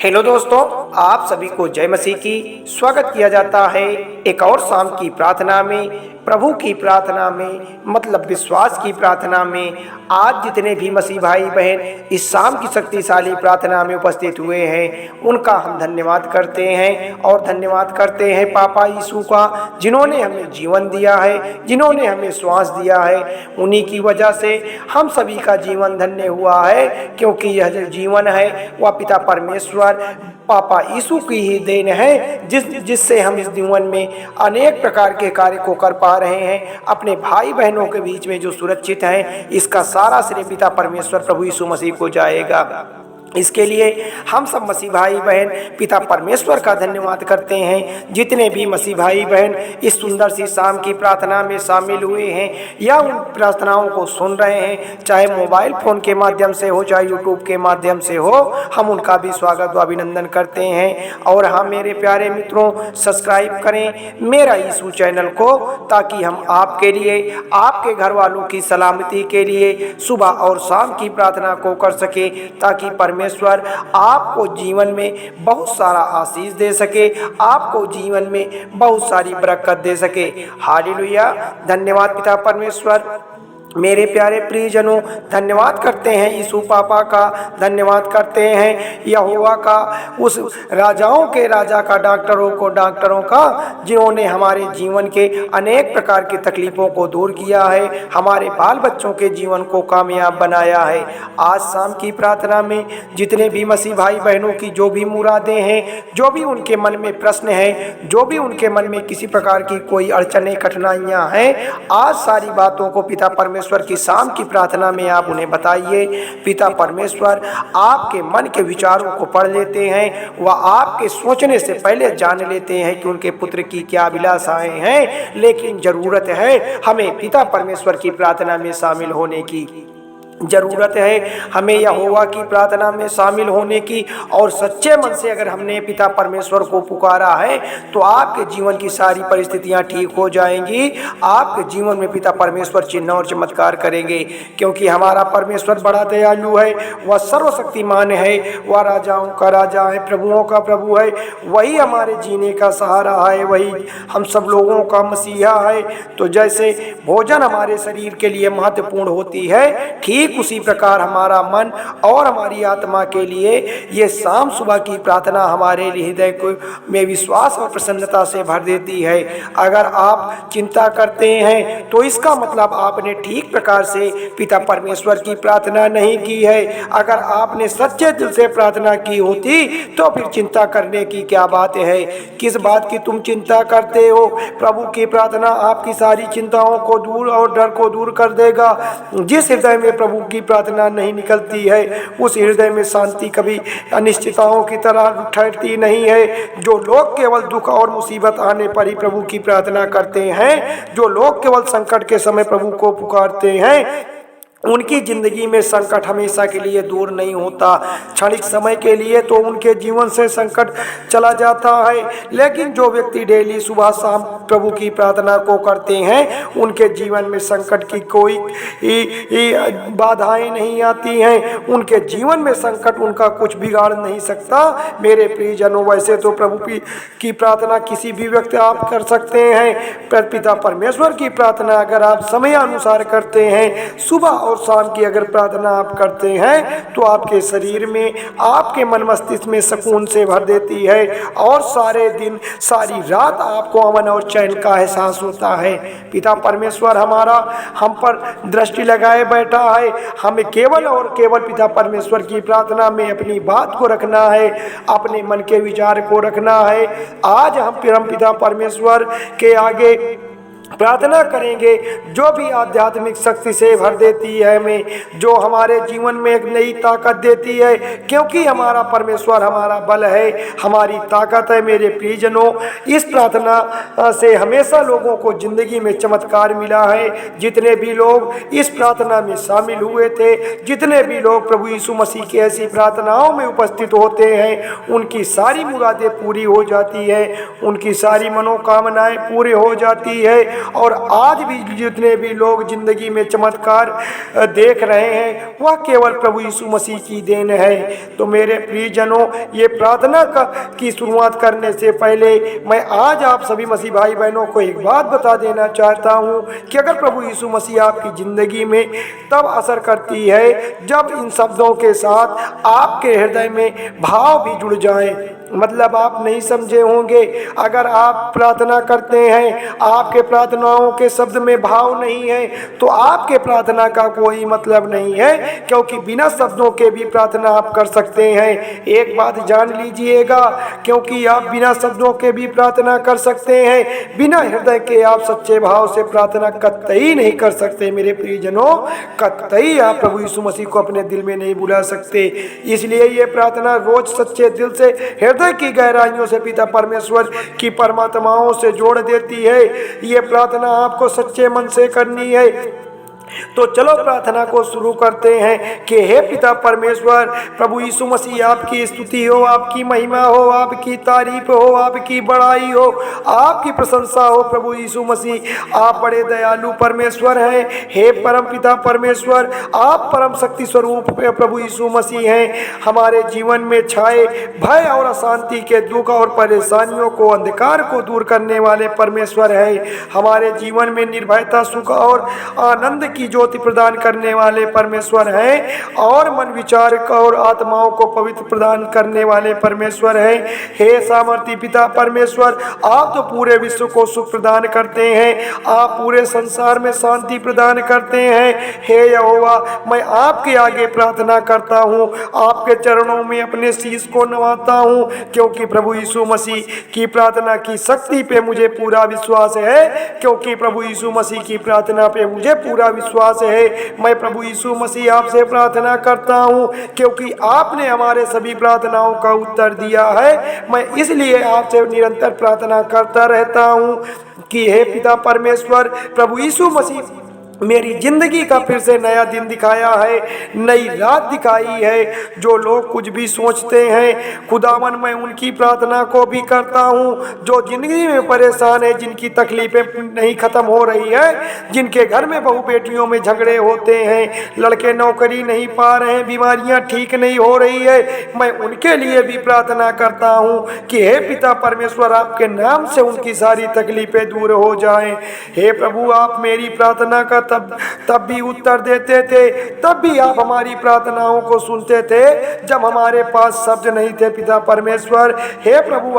Hello दोस्तों, आप सभी को जय मसीह की स्वागत किया जाता है एक और शाम की प्रार्थना में, प्रभु की प्रार्थना में, मतलब विश्वास की प्रार्थना में। आज जितने भी मसीह भाई बहन इस शाम की शक्तिशाली प्रार्थना में उपस्थित हुए हैं, उनका हम धन्यवाद करते हैं और धन्यवाद करते हैं पापा यीशु का, जिन्होंने हमें जीवन दिया है, जिन्होंने हमें श्वास दिया है। उन्हीं की वजह से हम सभी का जीवन धन्य हुआ है, क्योंकि यह जो जीवन है वह पिता परमेश्वर पापा यीशु की ही देन है, जिससे हम इस जीवन में अनेक प्रकार के कार्य को कर पा रहे हैं। अपने भाई बहनों के बीच में जो सुरक्षित हैं, इसका सारा श्रेय पिता परमेश्वर प्रभु यीशु मसीह को जाएगा। इसके लिए हम सब मसीह भाई बहन पिता परमेश्वर का धन्यवाद करते हैं। जितने भी मसीह भाई बहन इस सुंदर सी शाम की प्रार्थना में शामिल हुए हैं या उन प्रार्थनाओं को सुन रहे हैं, चाहे मोबाइल फ़ोन के माध्यम से हो, चाहे यूट्यूब के माध्यम से हो, हम उनका भी स्वागत व अभिनंदन करते हैं। और हाँ मेरे प्यारे मित्रों, सब्सक्राइब करें मेरा यीशु चैनल को, ताकि हम आपके लिए, आपके घर वालों की सलामती के लिए सुबह और शाम की प्रार्थना को कर सके, ताकि परमेश्वर आपको जीवन में बहुत सारा आशीष दे सके, आपको जीवन में बहुत सारी बरकत दे सके। हालेलुया। धन्यवाद पिता परमेश्वर। मेरे प्यारे प्रियजनों, धन्यवाद करते हैं यीशु पापा का, धन्यवाद करते हैं यहोवा का, उस राजाओं के राजा का, डॉक्टरों का, जिन्होंने हमारे जीवन के अनेक प्रकार की तकलीफ़ों को दूर किया है, हमारे बाल बच्चों के जीवन को कामयाब बनाया है। आज शाम की प्रार्थना में जितने भी मसीह भाई बहनों की जो भी मुरादें हैं, जो भी उनके मन में प्रश्न हैं, जो भी उनके मन में किसी प्रकार की कोई अड़चनें कठिनाइयाँ हैं, आज सारी बातों को पिता परमेश्वर की शाम की प्रार्थना में आप उन्हें बताइए। पिता परमेश्वर आपके मन के विचारों को पढ़ लेते हैं, वह आपके सोचने से पहले जान लेते हैं कि उनके पुत्र की क्या अभिलाषाएं हैं। लेकिन जरूरत है हमें पिता परमेश्वर की प्रार्थना में शामिल होने की, जरूरत है हमें यहोवा की प्रार्थना में शामिल होने की। और सच्चे मन से अगर हमने पिता परमेश्वर को पुकारा है, तो आपके जीवन की सारी परिस्थितियां ठीक हो जाएंगी। आपके जीवन में पिता परमेश्वर चिन्ह और चमत्कार करेंगे, क्योंकि हमारा परमेश्वर बड़ा दयालु है, वह सर्वशक्तिमान है, वह राजाओं का राजा है, प्रभुओं का प्रभु है। वही हमारे जीने का सहारा है, वही हम सब लोगों का मसीहा है। तो जैसे भोजन हमारे शरीर के लिए महत्वपूर्ण होती है, ठीक उसी प्रकार हमारा मन और हमारी आत्मा के लिए ये शाम सुबह की प्रार्थना हमारे हृदय को में विश्वास और प्रसन्नता से भर देती है। अगर आप चिंता करते हैं, तो इसका मतलब आपने ठीक प्रकार से पिता परमेश्वर की प्रार्थना नहीं की है। अगर आपने सच्चे दिल से प्रार्थना की होती, तो फिर चिंता करने की क्या बात है। किस बात की तुम चिंता करते हो? प्रभु की प्रार्थना आपकी सारी चिंताओं को दूर और डर को दूर कर देगा। जिस हृदय में प्रभु की प्रार्थना नहीं निकलती है, उस हृदय में शांति कभी अनिश्चितताओं की तरह ठहरती नहीं है। जो लोग केवल दुख और मुसीबत आने पर ही प्रभु की प्रार्थना करते हैं, जो लोग केवल संकट के समय प्रभु को पुकारते हैं, उनकी जिंदगी में संकट हमेशा के लिए दूर नहीं होता। क्षणिक समय के लिए तो उनके जीवन से संकट चला जाता है, लेकिन जो व्यक्ति डेली सुबह शाम प्रभु की प्रार्थना को करते हैं, उनके जीवन में संकट की कोई बाधाएं नहीं आती हैं। उनके जीवन में संकट उनका कुछ बिगाड़ नहीं सकता। मेरे प्रियजनों, वैसे तो प्रभु की प्रार्थना किसी भी व्यक्ति आप कर सकते हैं, पर पिता परमेश्वर की प्रार्थना अगर आप समय अनुसार करते हैं, सुबह और शाम की अगर प्रार्थना आप करते हैं, तो आपके शरीर में, आपके मन मस्तिष्क में सुकून से भर देती है, और सारे दिन सारी रात आपको अमन और चैन का एहसास होता है। पिता परमेश्वर हमारा हम पर दृष्टि लगाए बैठा है। हमें केवल और केवल पिता परमेश्वर की प्रार्थना में अपनी बात को रखना है, अपने मन के विचार को रखना है। आज हम पिता परमेश्वर के आगे प्रार्थना करेंगे, जो भी आध्यात्मिक शक्ति से भर देती है हमें, जो हमारे जीवन में एक नई ताकत देती है, क्योंकि हमारा परमेश्वर हमारा बल है, हमारी ताकत है। मेरे प्रियजनों, इस प्रार्थना से हमेशा लोगों को जिंदगी में चमत्कार मिला है। जितने भी लोग इस प्रार्थना में शामिल हुए थे, जितने भी लोग प्रभु यीशु मसीह की ऐसी प्रार्थनाओं में उपस्थित होते हैं, उनकी सारी मुरादें पूरी हो जाती है, उनकी सारी मनोकामनाएं पूरी हो जाती है। और आज भी जितने भी लोग जिंदगी में चमत्कार देख रहे हैं वह केवल प्रभु यीशु मसीह की देन है। तो मेरे प्रियजनों, ये प्रार्थना की शुरुआत करने से पहले मैं आज आप सभी मसीह भाई बहनों को एक बात बता देना चाहता हूँ कि अगर प्रभु यीशु मसीह आपकी जिंदगी में तब असर करती है जब इन शब्दों के साथ आपके हृदय में भाव भी जुड़ जाएं। मतलब आप नहीं समझे होंगे, अगर आप प्रार्थना करते हैं, आपके प्रार्थनाओं के शब्द में भाव नहीं है तो आपके प्रार्थना का कोई मतलब नहीं है, क्योंकि बिना शब्दों के भी प्रार्थना आप कर सकते हैं। एक बात जान लीजिएगा, क्योंकि आप बिना शब्दों के भी प्रार्थना कर सकते हैं, बिना हृदय के आप सच्चे भाव से प्रार्थना कतई नहीं कर सकते। मेरे प्रियजनों, कतई आप प्रभु यीशु मसीह को अपने दिल में नहीं बुला सकते। इसलिए ये प्रार्थना रोज सच्चे दिल से हृदय की गहराइयों से पिता परमेश्वर की परमात्माओं से जोड़ देती है। ये प्रार्थना आपको सच्चे मन से करनी है। तो चलो प्रार्थना को शुरू करते हैं कि हे पिता परमेश्वर, प्रभु यीशु मसीह आपकी स्तुति हो, आपकी महिमा हो, आपकी तारीफ हो, आपकी बड़ाई हो, आपकी प्रशंसा हो। प्रभु यीशु मसीह आप बड़े दयालु परमेश्वर हैं। हे परम पिता परमेश्वर, आप परम शक्ति स्वरूप प्रभु यीशु मसीह हैं। हमारे जीवन में छाए भय और अशांति के दुख और परेशानियों को, अंधकार को दूर करने वाले परमेश्वर हैं। हमारे जीवन में निर्भयता, सुख और आनंद की ज्योति प्रदान करने वाले परमेश्वर हैं और मन विचार और आत्माओं को पवित्र प्रदान करने वाले परमेश्वर हैं। हे सामर्थी पिता परमेश्वर, आप तो पूरे विश्व को सुख प्रदान करते हैं, आप पूरे संसार में शांति प्रदान करते हैं। हे यहोवा, मैं आपके आगे प्रार्थना करता हूँ, आपके चरणों में अपने शीश को नवाता हूँ, क्योंकि प्रभु यीशु मसीह की प्रार्थना की शक्ति पे मुझे पूरा विश्वास है, क्योंकि प्रभु यीशु मसीह की प्रार्थना पे मुझे पूरा विश्वास है। मैं प्रभु यीशु मसीह आपसे प्रार्थना करता हूँ, क्योंकि आपने हमारे सभी प्रार्थनाओं का उत्तर दिया है। मैं इसलिए आपसे निरंतर प्रार्थना करता रहता हूँ कि हे पिता परमेश्वर, प्रभु यीशु मसीह मेरी जिंदगी का फिर से नया दिन दिखाया है, नई रात दिखाई है। जो लोग कुछ भी सोचते हैं खुदावन, मैं उनकी प्रार्थना को भी करता हूँ। जो जिंदगी में परेशान है, जिनकी तकलीफें नहीं खत्म हो रही है, जिनके घर में बहू बेटियों में झगड़े होते हैं, लड़के नौकरी नहीं पा रहे हैं, बीमारियां ठीक नहीं हो रही है, मैं उनके लिए भी प्रार्थना करता हूँ कि हे पिता परमेश्वर, आपके नाम से उनकी सारी तकलीफें दूर हो जाएं। हे प्रभु, आप मेरी प्रार्थना का तब भी उत्तर देते थे, तब भी आप हमारी प्रार्थनाओं को सुनते थे जब हमारे पास शब्द नहीं थे। पिता परमेश्वर, हे प्रभु,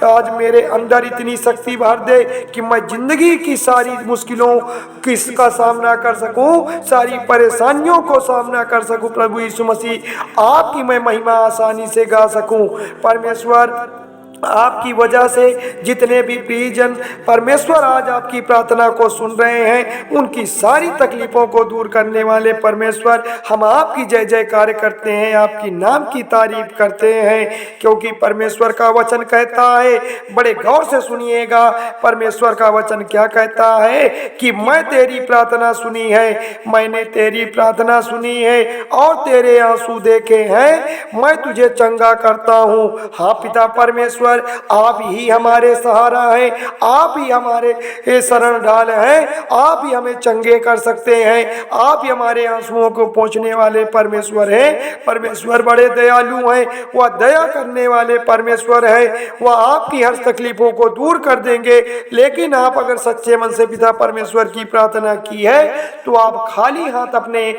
आज मेरे अंदर इतनी शक्ति भर दे कि मैं जिंदगी की सारी मुश्किलों का सामना कर सकूं, सारी परेशानियों को सामना कर सकूं। प्रभु यीशु मसीह, आपकी मैं महिमा आसानी से गा सकूं। परमेश्वर, आपकी वजह से जितने भी प्रियजन परमेश्वर आज आपकी प्रार्थना को सुन रहे हैं, उनकी सारी तकलीफों को दूर करने वाले परमेश्वर, हम आपकी जय जयकार करते हैं, आपकी नाम की तारीफ करते हैं, क्योंकि परमेश्वर का वचन कहता है, बड़े गौर से सुनिएगा, परमेश्वर का वचन क्या कहता है कि मैं तेरी प्रार्थना सुनी है, मैंने तेरी प्रार्थना सुनी है और तेरे आंसू देखे हैं, मैं तुझे चंगा करता हूँ। हाँ पिता परमेश्वर, आप ही हमारे सहारा हैं, आप ही हमारे शरण ढाल हैं, आप ही हमें चंगे कर सकते हैं, आप ही हमारे आंसुओं को पोंछने वाले परमेश्वर हैं। परमेश्वर बड़े दयालु हैं, वह दया करने वाले परमेश्वर हैं, वह आपकी हर तकलीफों को दूर कर देंगे। लेकिन आप अगर सच्चे मन से पिता परमेश्वर की प्रार्थना की है तो आप खाली हाथ अपने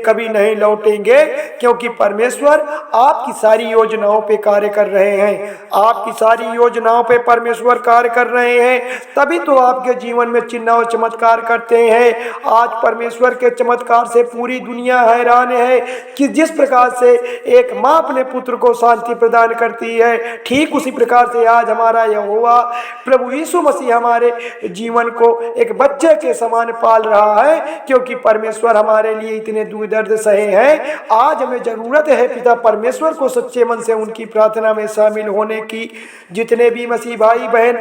कभी नहीं लौटेंगे, क्योंकि परमेश्वर आपकी सारी योजनाओं पे कार्य कर रहे हैं, आपकी सारी योजनाओं पे परमेश्वर कार्य कर रहे हैं, तभी तो आपके जीवन में चिन्ह और चमत्कार करते हैं। आज परमेश्वर के चमत्कार से पूरी दुनिया हैरान है कि जिस प्रकार से एक माँ अपने पुत्र को शांति प्रदान करती है, ठीक उसी प्रकार से आज हमारा यहोवा प्रभु यीशु मसीह हमारे जीवन को एक बच्चे के समान पाल रहा है, क्योंकि परमेश्वर हमारे लिए इतने दुख दर्द सहे हैं। आज हमें जरूरत है पिता परमेश्वर को सच्चे मन से उनकी प्रार्थना में शामिल होने की। जितने भी मसीह भाई बहन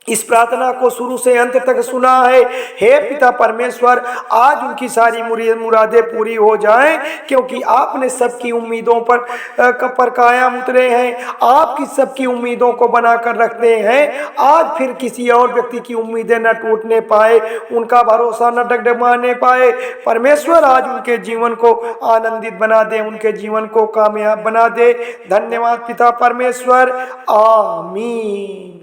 इस प्रार्थना को शुरू से अंत तक सुना है। हे पिता परमेश्वर, आज उनकी सारी मुरादें पूरी हो जाएं, क्योंकि आपने सबकी उम्मीदों पर कायम उतरे हैं। आपकी सबकी उम्मीदों को बनाकर रखते हैं। आज फिर किसी और व्यक्ति की उम्मीदें न टूटने पाए, उनका भरोसा न डगडगाने पाए। परमेश्वर आज उनके जीवन को आनंदित बना दे, उनके जीवन को कामयाब बना दे। धन्यवाद पिता परमेश्वर, आमीन।